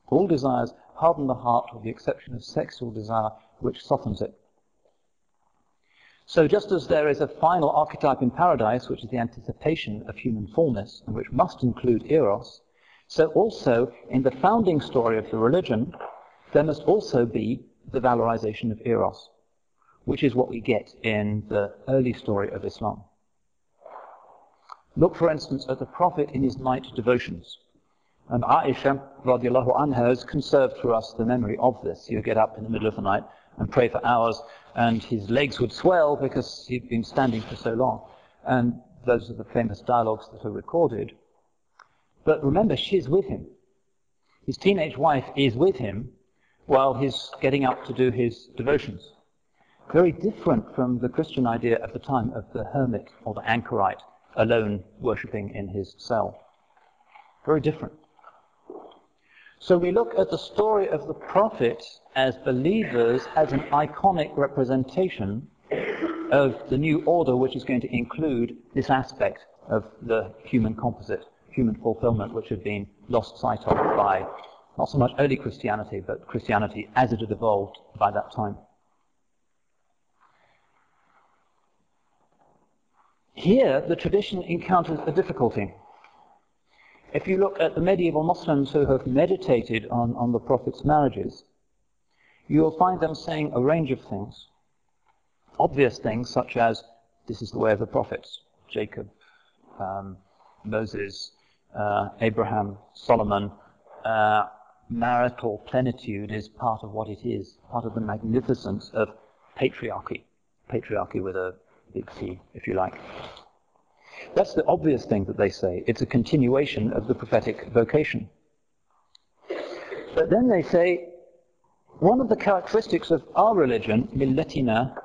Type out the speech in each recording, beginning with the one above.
All desires harden the heart with the exception of sexual desire, which softens it. So just as there is a final archetype in paradise, which is the anticipation of human fullness, and which must include eros, so also in the founding story of the religion, there must also be the valorization of eros, which is what we get in the early story of Islam. Look, for instance, at the Prophet in his night devotions. And Aisha, radiallahu anha, has conserved for us the memory of this. He would get up in the middle of the night and pray for hours, and his legs would swell because he'd been standing for so long. And those are the famous dialogues that are recorded. But remember, she's with him. His teenage wife is with him while he's getting up to do his devotions. Very different from the Christian idea at the time of the hermit or the anchorite, alone worshipping in his cell. Very different. So we look at the story of the Prophet as believers as an iconic representation of the new order, which is going to include this aspect of the human composite, human fulfillment, which had been lost sight of by not so much early Christianity, but Christianity as it had evolved by that time. Here, the tradition encounters a difficulty. If you look at the medieval Muslims who have meditated on the Prophet's marriages, you will find them saying a range of things. Obvious things such as, this is the way of the prophets, Jacob, Moses, Abraham, Solomon. Marital plenitude is part of what it is, part of the magnificence of patriarchy. Patriarchy with a big P, if you like. That's the obvious thing that they say. It's a continuation of the prophetic vocation. But then they say, one of the characteristics of our religion, millatina,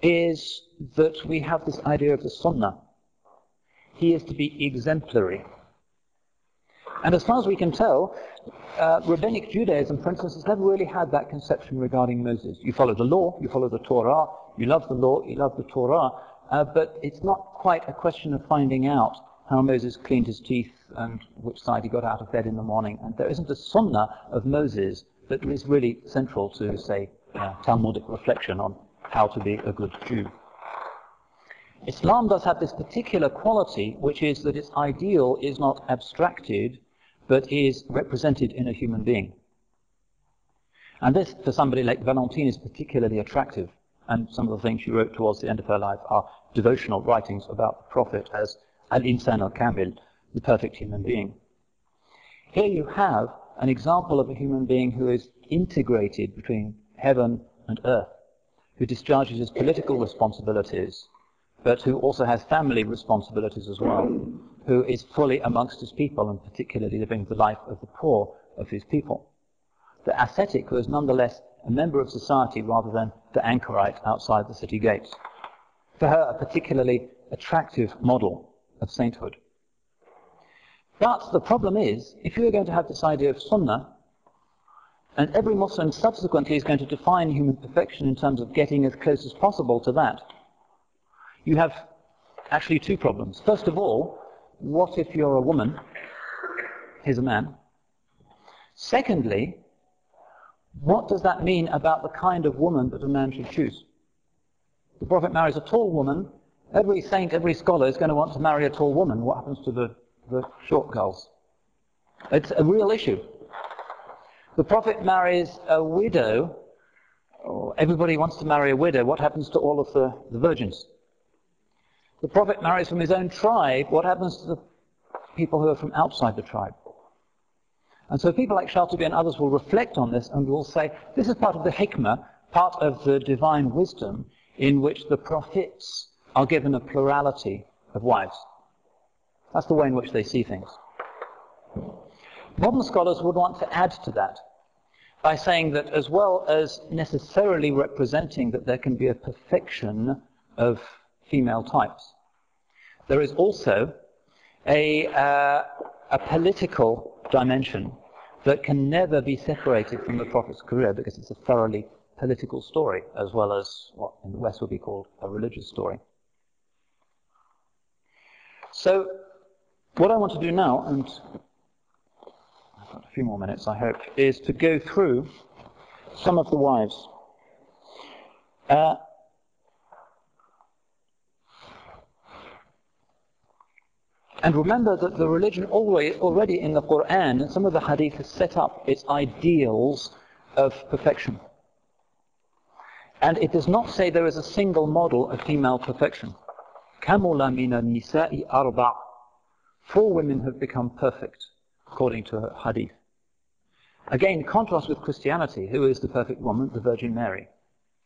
is that we have this idea of the sunnah. He is to be exemplary. And as far as we can tell, Rabbinic Judaism, for instance, has never really had that conception regarding Moses. You follow the law, you follow the Torah, you love the law, you love the Torah, but it's not quite a question of finding out how Moses cleaned his teeth and which side he got out of bed in the morning. And there isn't a sunnah of Moses that is really central to, say, Talmudic reflection on how to be a good Jew. Islam does have this particular quality, which is that its ideal is not abstracted, but is represented in a human being. And this, for somebody like Valentine, is particularly attractive. And some of the things she wrote towards the end of her life are devotional writings about the Prophet as al-insan al-kamil, the perfect human being. Here you have an example of a human being who is integrated between heaven and earth, who discharges his political responsibilities, but who also has family responsibilities as well, who is fully amongst his people and particularly living the life of the poor of his people. The ascetic who is nonetheless a member of society rather than the anchorite outside the city gates. For her, a particularly attractive model of sainthood. But the problem is, if you are going to have this idea of sunnah, and every Muslim subsequently is going to define human perfection in terms of getting as close as possible to that, you have actually two problems. First of all, what if you're a woman? Here's a man. Secondly, what does that mean about the kind of woman that a man should choose? The Prophet marries a tall woman. Every saint, every scholar is going to want to marry a tall woman. What happens to the short girls? It's a real issue. The Prophet marries a widow. Oh, everybody wants to marry a widow. What happens to all of the virgins? The Prophet marries from his own tribe. What happens to the people who are from outside the tribe? And so people like Shatibi and others will reflect on this and will say, this is part of the hikmah, part of the divine wisdom in which the prophets are given a plurality of wives. That's the way in which they see things. Modern scholars would want to add to that by saying that as well as necessarily representing that there can be a perfection of female types, there is also a political dimension that can never be separated from the Prophet's career because it's a thoroughly political story as well as what in the West would be called a religious story. So what I want to do now, and a few more minutes I hope, is to go through some of the wives. And remember that the religion already in the Quran and some of the hadith has set up its ideals of perfection. And it does not say there is a single model of female perfection. كَمُلَ مِنَ النِّسَاءِ أَرْبَعٍ. 4 women have become perfect, according to a hadith. Again, in contrast with Christianity, who is the perfect woman? The Virgin Mary.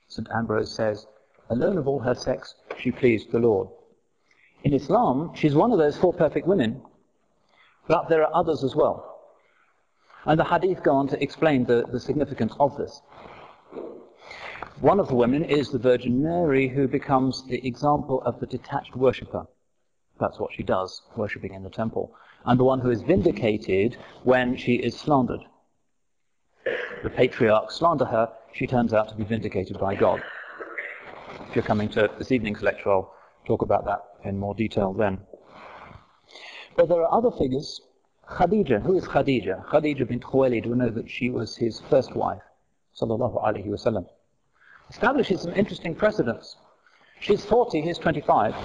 St. Ambrose says, alone of all her sex, she pleased the Lord. In Islam, she's one of those 4 perfect women, but there are others as well. And the hadith go on to explain the significance of this. One of the women is the Virgin Mary, who becomes the example of the detached worshipper. That's what she does, worshipping in the temple. And the one who is vindicated when she is slandered. The patriarchs slander her, she turns out to be vindicated by God. If you're coming to this evening's lecture, I'll talk about that in more detail then. But there are other figures. Khadija. Who is Khadija? Khadija bint Khuwaylid. We know that she was his first wife, sallallahu alaihi wasallam. Establishes some interesting precedents. She's 40, he's 25.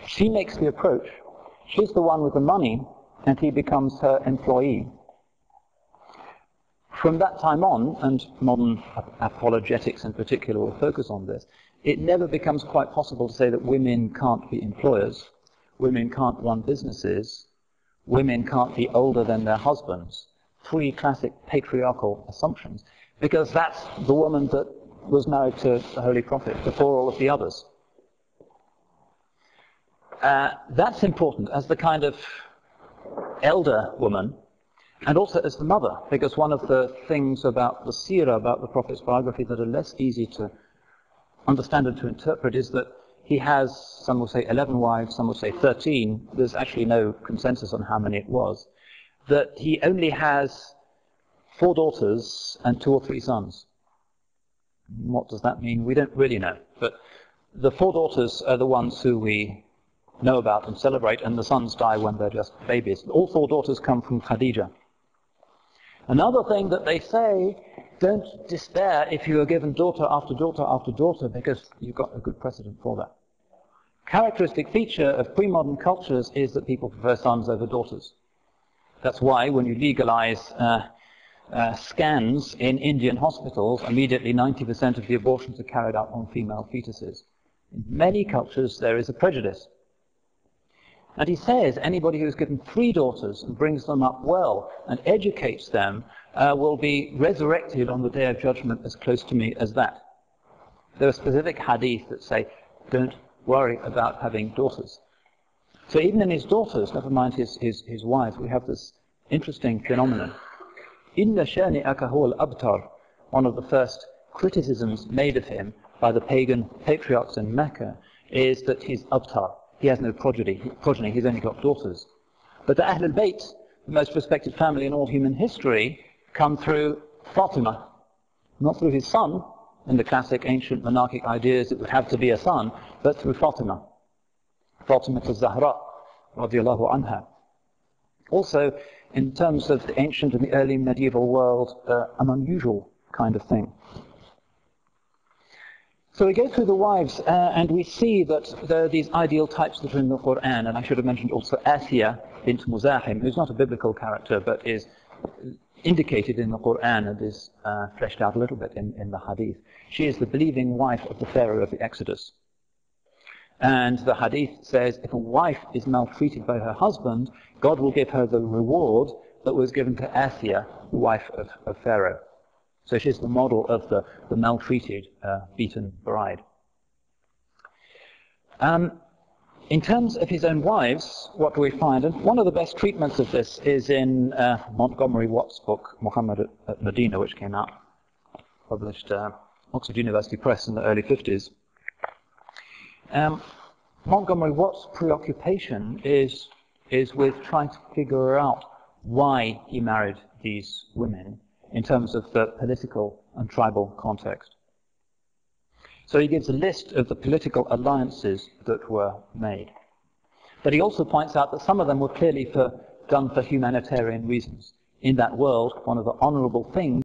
She makes the approach. She's the one with the money, and he becomes her employee. From that time on, and modern apologetics in particular will focus on this, it never becomes quite possible to say that women can't be employers, women can't run businesses, women can't be older than their husbands. 3 classic patriarchal assumptions, because that's the woman that was married to the Holy Prophet before all of the others. That's important as the kind of elder woman, and also as the mother, because one of the things about the seerah, about the Prophet's biography, that are less easy to understand and to interpret is that he has, some will say 11 wives, some will say 13, there's actually no consensus on how many it was, that he only has 4 daughters and 2 or 3 sons. What does that mean? We don't really know, but the 4 daughters are the ones who we know about and celebrate, and the sons die when they're just babies. All 4 daughters come from Khadija. Another thing that they say, don't despair if you are given daughter after daughter after daughter, because you've got a good precedent for that. Characteristic feature of pre-modern cultures is that people prefer sons over daughters. That's why when you legalize scans in Indian hospitals, immediately 90% of the abortions are carried out on female fetuses. In many cultures there is a prejudice. And he says anybody who's given 3 daughters and brings them up well and educates them will be resurrected on the day of judgment as close to me as that. There are specific hadith that say, don't worry about having daughters. So even in his daughters, never mind his wives, we have this interesting phenomenon. Inna shani'aka huwal abtar, one of the first criticisms made of him by the pagan patriarchs in Mecca, is that he's abtar. He has no progeny, he's only got daughters. But the Ahl al-Bayt, the most respected family in all human history, come through Fatima, not through his son, in the classic ancient monarchic ideas it would have to be a son, but through Fatima. Fatima al-Zahra, radiallahu anha. Also, in terms of the ancient and the early medieval world, an unusual kind of thing. So we go through the wives and we see that there are these ideal types that are in the Quran, and I should have mentioned also Asiya bint Muzahim, who's not a biblical character but is indicated in the Quran and is fleshed out a little bit in the Hadith. She is the believing wife of the Pharaoh of the Exodus. And the Hadith says if a wife is maltreated by her husband, God will give her the reward that was given to Asiya, the wife of Pharaoh. So she's the model of the maltreated, beaten bride. In terms of his own wives, what do we find? And one of the best treatments of this is in Montgomery Watt's book, Muhammad at Medina, which came out, published Oxford University Press in the early 50s. Montgomery Watt's preoccupation is with trying to figure out why he married these women in terms of the political and tribal context. So he gives a list of the political alliances that were made. But he also points out that some of them were clearly done for humanitarian reasons. in that world, one of the honorable things